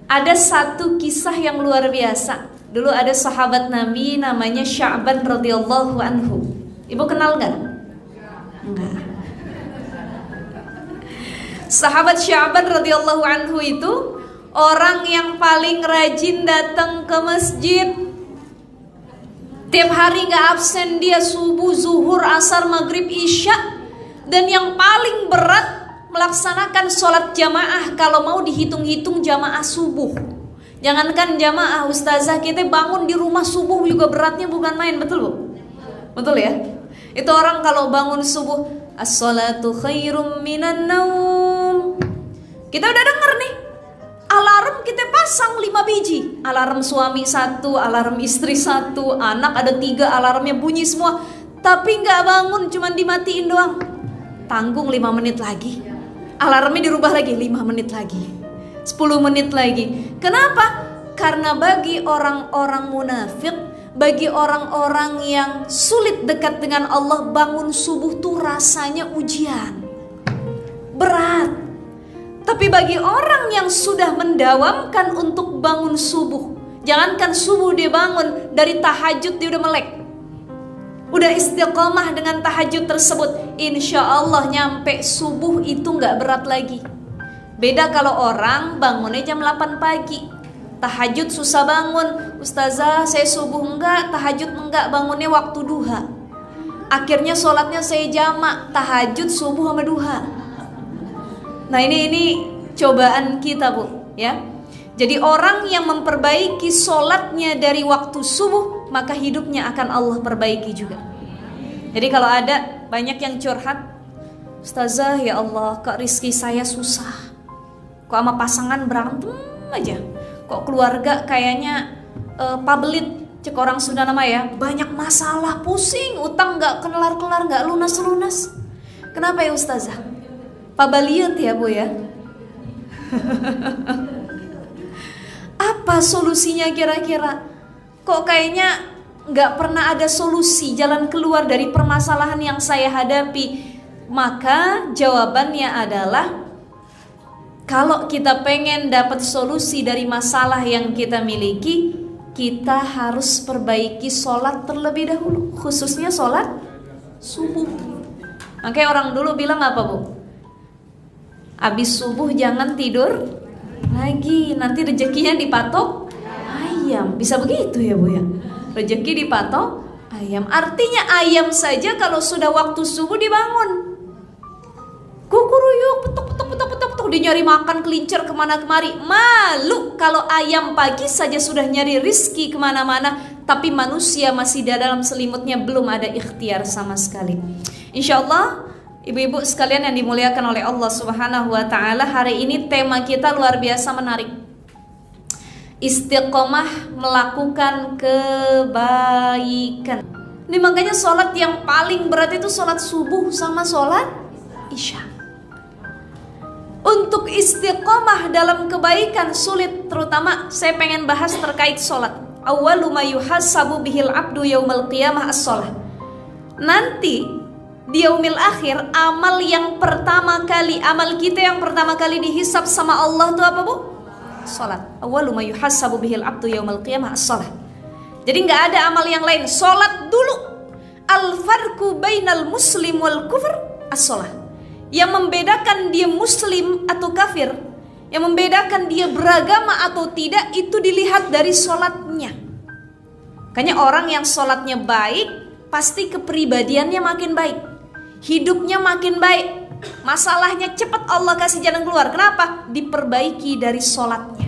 Ada satu kisah yang luar biasa. Dulu ada sahabat Nabi namanya Sya'ban radhiyallahu anhu. Ibu kenal nggak? Enggak. Sahabat Sya'ban radhiyallahu anhu itu orang yang paling rajin datang ke masjid. Tiap hari nggak absen dia, subuh, zuhur, asar, maghrib, isya. Dan yang paling berat melaksanakan sholat jamaah. Kalau mau dihitung-hitung jamaah subuh. Jangankan jamaah, ustazah kita bangun di rumah subuh juga beratnya bukan main, betul Bu? Betul ya? Itu orang kalau bangun subuh, as-salatu khairum minan naum. Kita udah denger nih, alarm kita pasang 5 biji. Alarm suami 1, alarm istri 1, anak ada 3, alarmnya bunyi semua. Tapi gak bangun, cuman dimatiin doang. Tanggung 5 menit lagi, alarmnya dirubah lagi, 5 menit lagi, 10 menit lagi. Kenapa? Karena bagi orang-orang munafik, bagi orang-orang yang sulit dekat dengan Allah, bangun subuh tuh rasanya ujian, berat. Tapi bagi orang yang sudah mendawamkan untuk bangun subuh, jangankan subuh dia bangun, dari tahajud dia udah melek, udah istiqomah dengan tahajud tersebut, insya Allah nyampe subuh itu gak berat lagi. Beda kalau orang bangunnya jam 8 pagi, tahajud susah bangun. Ustazah saya subuh enggak, tahajud enggak, bangunnya waktu duha. Akhirnya sholatnya saya jamak, tahajud subuh sama duha. Nah ini cobaan kita Bu ya. Jadi orang yang memperbaiki sholatnya dari waktu subuh, maka hidupnya akan Allah perbaiki juga. Jadi kalau ada banyak yang curhat, ustazah ya Allah kok rizki saya susah, kok sama pasangan berantem aja, kok keluarga kayaknya pabelit, cek orang Sunda nama ya, banyak masalah, pusing, utang gak kelar-kelar, gak lunas-lunas. Kenapa ya ustazah? Pabaliut ya Bu ya. Apa solusinya kira-kira? Kok kayaknya gak pernah ada solusi, jalan keluar dari permasalahan yang saya hadapi? Maka jawabannya adalah, kalau kita pengen dapat solusi dari masalah yang kita miliki, kita harus perbaiki sholat terlebih dahulu, khususnya sholat subuh. Makanya orang dulu bilang apa Bu? Abis subuh jangan tidur lagi, nanti rezekinya dipatok ayam. Bisa begitu ya Bu ya? Rezeki dipatok ayam. Artinya ayam saja kalau sudah waktu subuh dibangun, kukuruyuk, petuk, dia nyari makan kelincer kemana kemari. Malu kalau ayam pagi saja sudah nyari rizki kemana-mana, tapi manusia masih dalam selimutnya, belum ada ikhtiar sama sekali. Insya Allah ibu-ibu sekalian yang dimuliakan oleh Allah Subhanahu wa ta'ala, hari ini tema kita luar biasa menarik. Istiqomah melakukan kebaikan. Ini makanya sholat yang paling berat itu sholat subuh sama sholat isya. Untuk istiqomah dalam kebaikan sulit, terutama saya pengen bahas terkait sholat. Awwalu ma yuhassabu bihil abdu yaumal qiyamah as-sholah. Nanti di yaumil akhir, amal kita yang pertama kali dihisab sama Allah itu apa Bu? Sholat. Awwalu ma yuhassabu bihil abdu yaumal qiyamah as-sholah. Jadi gak ada amal yang lain, sholat dulu. Al-farku bainal muslim wal kufr as-sholah. Yang membedakan dia muslim atau kafir, yang membedakan dia beragama atau tidak, itu dilihat dari sholatnya. Makanya orang yang sholatnya baik, pasti kepribadiannya makin baik, hidupnya makin baik, masalahnya cepat Allah kasih jalan keluar. Kenapa? Diperbaiki dari sholatnya.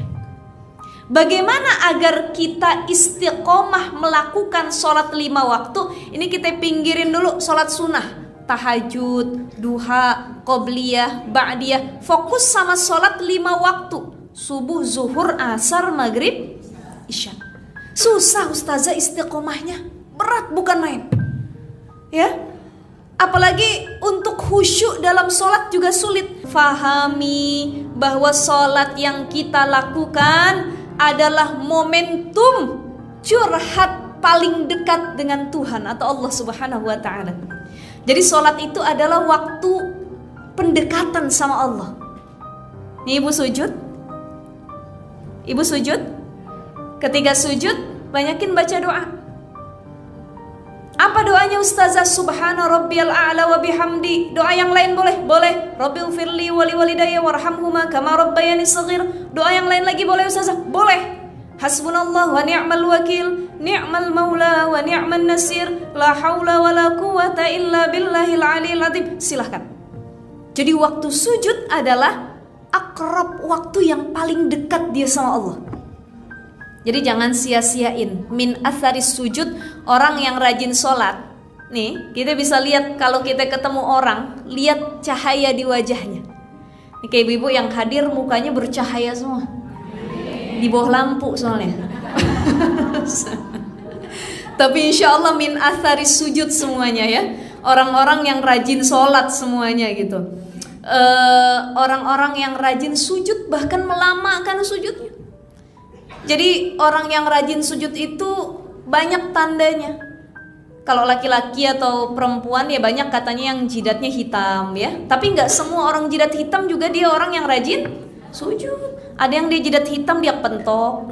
Bagaimana agar kita istiqomah melakukan sholat 5 waktu? Ini kita pinggirin dulu sholat sunnah, tahajud, duha, qobliyah, ba'diyah. Fokus sama sholat 5 waktu, subuh, zuhur, asar, maghrib, isya. Susah ustazah istiqomahnya, berat bukan main ya. Apalagi untuk khusyuk dalam sholat juga sulit. Fahami bahwa sholat yang kita lakukan adalah momentum curhat paling dekat dengan Tuhan atau Allah Subhanahu wa ta'ala. Jadi sholat itu adalah waktu pendekatan sama Allah. Nih ibu sujud, Ibu sujud. Ketika sujud, banyakin baca doa. Apa doanya Ustazah? Subhana rabbiyal a'la wa bihamdi. Doa yang lain boleh? Boleh. Rabbil firli wali walidayya warhamhuma kama rabbayani shaghir. Doa yang lain lagi boleh Ustazah? Boleh. Hasbunallah wa ni'mal wakil, ni'mal maula wa ni'man nasir, la haula wa la quwata illa billahil aliyil azim. Silahkan. Jadi waktu sujud adalah akrab, waktu yang paling dekat dia sama Allah. Jadi jangan sia-siain. Min atharis sujud, orang yang rajin sholat. Nih, kita bisa lihat kalau kita ketemu orang, lihat cahaya di wajahnya. Nih, kayak ibu-ibu yang hadir mukanya bercahaya semua. Di bawah lampu soalnya. Tapi insya Allah min atharis sujud semuanya ya. Orang-orang yang rajin sholat semuanya gitu. Orang-orang yang rajin sujud bahkan melamakan sujudnya. Jadi orang yang rajin sujud itu banyak tandanya. Kalau laki-laki atau perempuan ya banyak katanya yang jidatnya hitam ya. Tapi nggak semua orang jidat hitam juga dia orang yang rajin sujud. Ada yang dia jidat hitam dia pentok,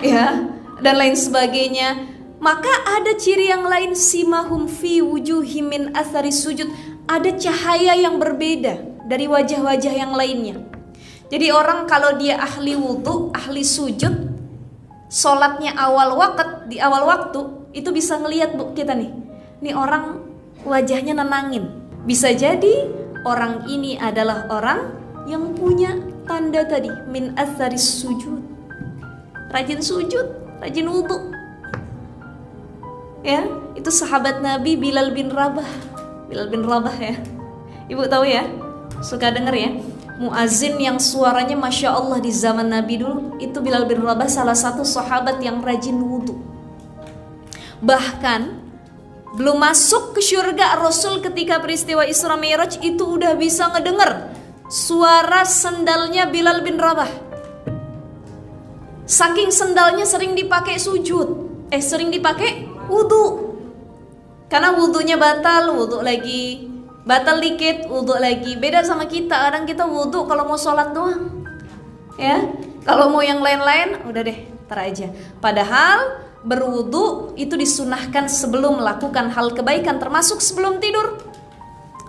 ya, dan lain sebagainya. Maka ada ciri yang lain, simahum fi wujuhim min athari sujud. Ada cahaya yang berbeda dari wajah-wajah yang lainnya. Jadi orang kalau dia ahli wudhu, ahli sujud, sholatnya di awal waktu, itu bisa ngelihat bu kita nih orang wajahnya nenangin. Bisa jadi orang ini adalah orang yang punya tanda tadi, min atharis sujud. Rajin sujud, rajin wudhu. Ya, itu sahabat Nabi Bilal bin Rabah. Bilal bin Rabah ya. Ibu tahu ya? Suka denger ya? Muazin yang suaranya Masya Allah di zaman Nabi dulu, itu Bilal bin Rabah, salah satu sahabat yang rajin wudhu. Bahkan belum masuk ke surga Rasul ketika peristiwa Isra Mi'raj itu udah bisa ngedenger suara sendalnya Bilal bin Rabah. Saking sendalnya sering dipakai sering dipakai wudhu. Karena wudhunya batal, wudhu lagi. Batal dikit, wudhu lagi. Beda sama kita, kadang kita wudhu kalau mau sholat doang, ya. Kalau mau yang lain-lain, udah deh, ntar aja. Padahal berwudhu itu disunahkan sebelum melakukan hal kebaikan, termasuk sebelum tidur.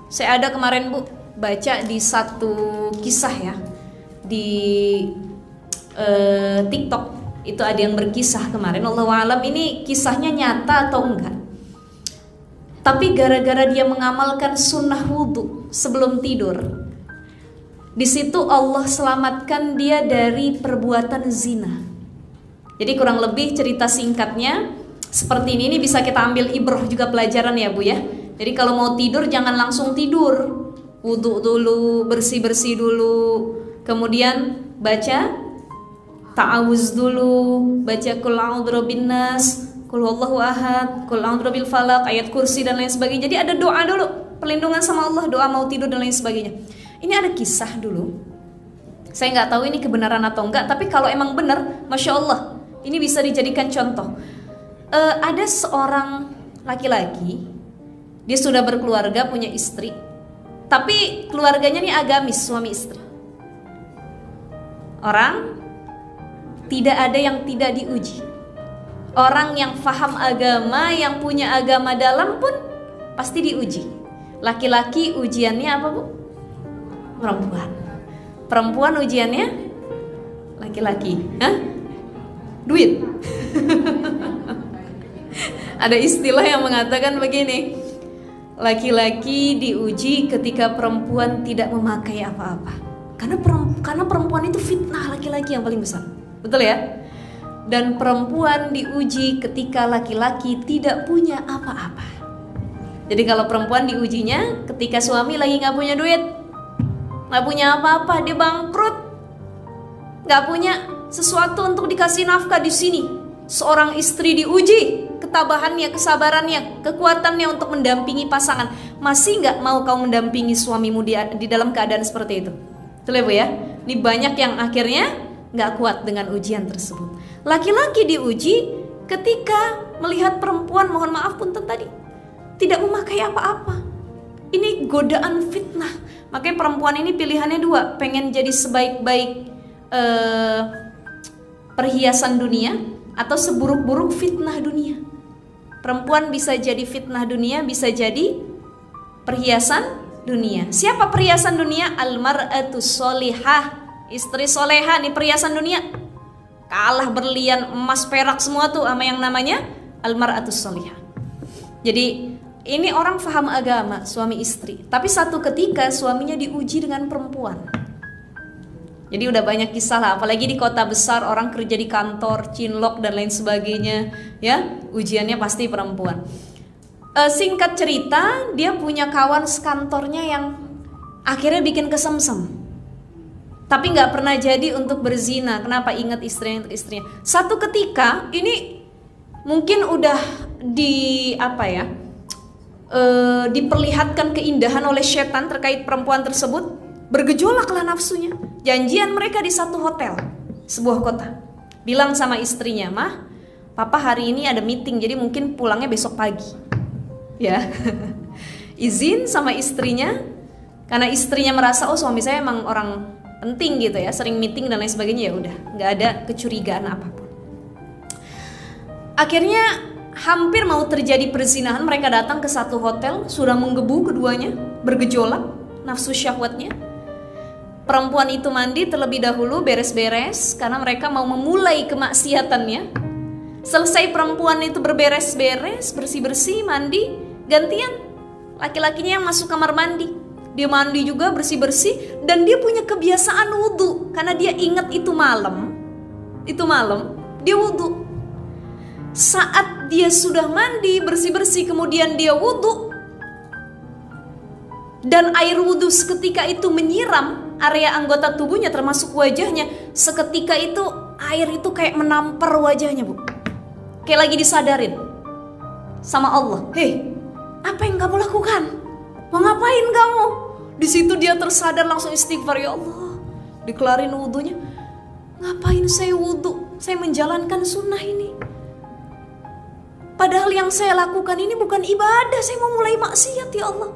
Saya ada kemarin bu, baca di satu kisah ya, di TikTok. Itu ada yang berkisah kemarin, Allahu a'lam ini kisahnya nyata atau enggak. Tapi gara-gara dia mengamalkan sunnah wudhu sebelum tidur, di situ Allah selamatkan dia dari perbuatan zina. Jadi kurang lebih cerita singkatnya seperti ini bisa kita ambil ibrah juga pelajaran ya bu ya. Jadi kalau mau tidur jangan langsung tidur, wudhu dulu, bersih-bersih dulu, kemudian baca ta'awuz dulu, baca qul a'udzu birabbin nas, qul huwallahu ahad, qul a'udzu birabbil falaq, ayat kursi dan lain sebagainya. Jadi ada doa dulu, perlindungan sama Allah, doa mau tidur dan lain sebagainya. Ini ada kisah dulu. Saya nggak tahu ini kebenaran atau enggak, tapi kalau emang benar, Masya Allah, ini bisa dijadikan contoh. Ada seorang laki-laki, dia sudah berkeluarga, punya istri, tapi keluarganya nih agamis, suami istri. Orang tidak ada yang tidak diuji. Orang yang faham agama, yang punya agama dalam pun pasti diuji. Laki-laki ujiannya apa bu? Perempuan. Perempuan ujiannya laki-laki. Hah? Duit. Ada istilah yang mengatakan begini, laki-laki diuji ketika perempuan tidak memakai apa-apa. Karena perempuan itu fitnah laki-laki yang paling besar. Betul ya? Dan perempuan diuji ketika laki-laki tidak punya apa-apa. Jadi kalau perempuan diujinya ketika suami lagi gak punya duit, gak punya apa-apa, dia bangkrut, gak punya sesuatu untuk dikasih nafkah. Di sini seorang istri diuji ketabahannya, kesabarannya, kekuatannya untuk mendampingi pasangan. Masih gak mau kau mendampingi suamimu di dalam keadaan seperti itu? Betul ya bu ya? Ini banyak yang akhirnya gak kuat dengan ujian tersebut. Laki-laki diuji ketika melihat perempuan, mohon maaf punten tadi, tidak memakai apa-apa. Ini godaan fitnah. Makanya perempuan ini pilihannya dua, pengen jadi sebaik-baik perhiasan dunia atau seburuk-buruk fitnah dunia. Perempuan bisa jadi fitnah dunia, bisa jadi perhiasan dunia. Siapa perhiasan dunia? Al-mar'atu sholihah, istri soleha nih perhiasan dunia. Kalah berlian, emas, perak semua tuh sama yang namanya al-mar'atu sholihah. Jadi ini orang faham agama, suami istri. Tapi satu ketika suaminya diuji dengan perempuan. Jadi udah banyak kisah lah, apalagi di kota besar orang kerja di kantor, cinlok dan lain sebagainya, ya ujiannya pasti perempuan. Singkat cerita, dia punya kawan sekantornya yang akhirnya bikin kesemsem, tapi nggak pernah jadi untuk berzina. Kenapa? Ingat istrinya untuk istrinya. Satu ketika ini mungkin udah diperlihatkan keindahan oleh setan terkait perempuan tersebut. Bergejolaklah nafsunya. Janjian mereka di satu hotel, sebuah kota. Bilang sama istrinya, "Mah, papa hari ini ada meeting, jadi mungkin pulangnya besok pagi." Ya, izin sama istrinya, karena istrinya merasa, oh suami saya emang orang penting gitu ya, sering meeting dan lain sebagainya. Ya udah, nggak ada kecurigaan apapun. Akhirnya hampir mau terjadi perzinahan, mereka datang ke satu hotel, sudah menggebu keduanya, bergejolak nafsu syahwatnya. Perempuan itu mandi terlebih dahulu, beres-beres karena mereka mau memulai kemaksiatannya. Selesai perempuan itu berberes-beres, bersih-bersih, mandi, gantian laki-lakinya yang masuk kamar mandi. Dia mandi juga, bersih-bersih, dan dia punya kebiasaan wudhu karena dia ingat itu malam dia wudhu. Saat dia sudah mandi, bersih-bersih, kemudian dia wudhu, dan air wudhu seketika itu menyiram area anggota tubuhnya termasuk wajahnya. Seketika itu air itu kayak menampar wajahnya, Bu. Kayak lagi disadarin sama Allah. Hei, apa yang kamu lakukan? Mau ngapain kamu? Di situ dia tersadar, langsung istighfar, ya Allah. Dikelarin wudhunya. Ngapain saya wudhu? Saya menjalankan sunnah ini. Padahal yang saya lakukan ini bukan ibadah, saya mau mulai maksiat, ya Allah.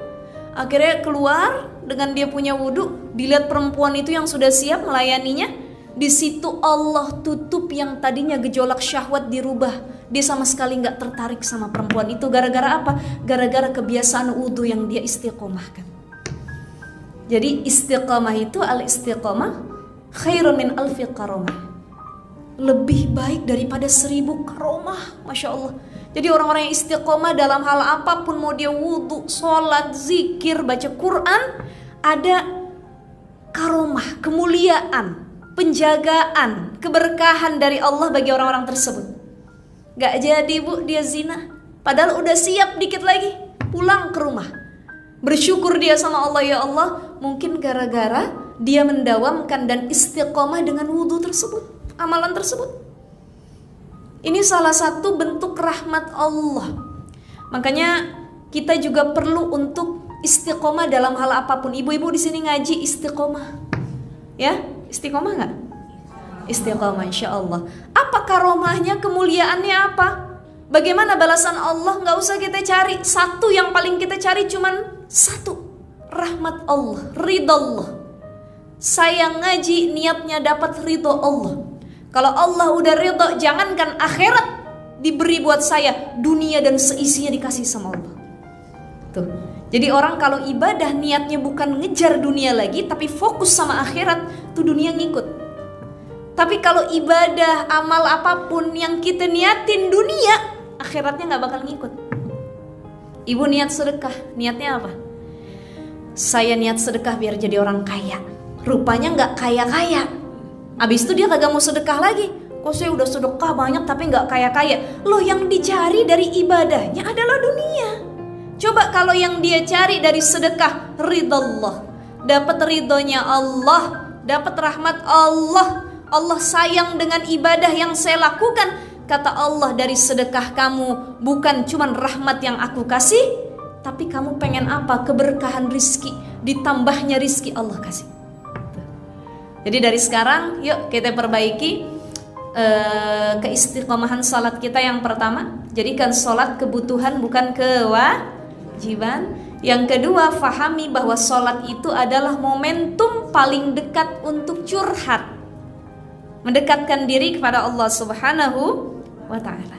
Akhirnya keluar dengan dia punya wudhu, dilihat perempuan itu yang sudah siap melayaninya. Di situ Allah tutup yang tadinya gejolak syahwat, dirubah. Dia sama sekali nggak tertarik sama perempuan itu. Gara-gara apa? Gara-gara kebiasaan wudhu yang dia istiqomahkan. Jadi istiqomah itu, al-istiqomah khairun min alfi karomah. Lebih baik daripada 1000 karomah, Masya Allah. Jadi orang-orang yang istiqomah dalam hal apapun, mau dia wudhu, sholat, zikir, baca Quran, ada karomah, kemuliaan, penjagaan, keberkahan dari Allah bagi orang-orang tersebut. Gak jadi, Bu, dia zina, padahal udah siap dikit lagi pulang ke rumah. Bersyukur dia sama Allah, ya Allah, mungkin gara-gara dia mendawamkan dan istiqomah dengan wudhu tersebut, amalan tersebut. Ini salah satu bentuk rahmat Allah. Makanya kita juga perlu untuk istiqomah dalam hal apapun. Ibu-ibu di sini ngaji istiqomah, ya? Istiqomah nggak? Istiqomah, insya Allah. Apa karomahnya, kemuliaannya apa? Bagaimana balasan Allah? Nggak usah kita cari. Satu yang paling kita cari cuman satu, rahmat Allah, ridha Allah. Saya ngaji niatnya dapat ridha Allah. Kalau Allah udah ridha, jangankan akhirat diberi buat saya, dunia dan seisinya dikasih sama Allah. Tuh. Jadi orang kalau ibadah niatnya bukan ngejar dunia lagi, tapi fokus sama akhirat, tuh dunia ngikut. Tapi kalau ibadah, amal apapun yang kita niatin dunia, akhiratnya nggak bakal ngikut. Ibu niat sedekah, niatnya apa? Saya niat sedekah biar jadi orang kaya. Rupanya nggak kaya-kaya. Abis itu dia kagak mau sedekah lagi. Kok saya udah sedekah banyak tapi gak kaya-kaya. Loh, yang dicari dari ibadahnya adalah dunia. Coba kalau yang dia cari dari sedekah, ridha Allah, dapat ridhonya Allah, dapat rahmat Allah. Allah sayang dengan ibadah yang saya lakukan. Kata Allah, dari sedekah kamu bukan cuman rahmat yang aku kasih, tapi kamu pengen apa? Keberkahan rizki, ditambahnya rizki Allah kasih. Jadi dari sekarang yuk kita perbaiki keistiqomahan salat kita. Yang pertama, jadikan salat kebutuhan bukan kewajiban. Yang kedua, fahami bahwa salat itu adalah momentum paling dekat untuk curhat. mendekatkan diri kepada Allah Subhanahu wa taala.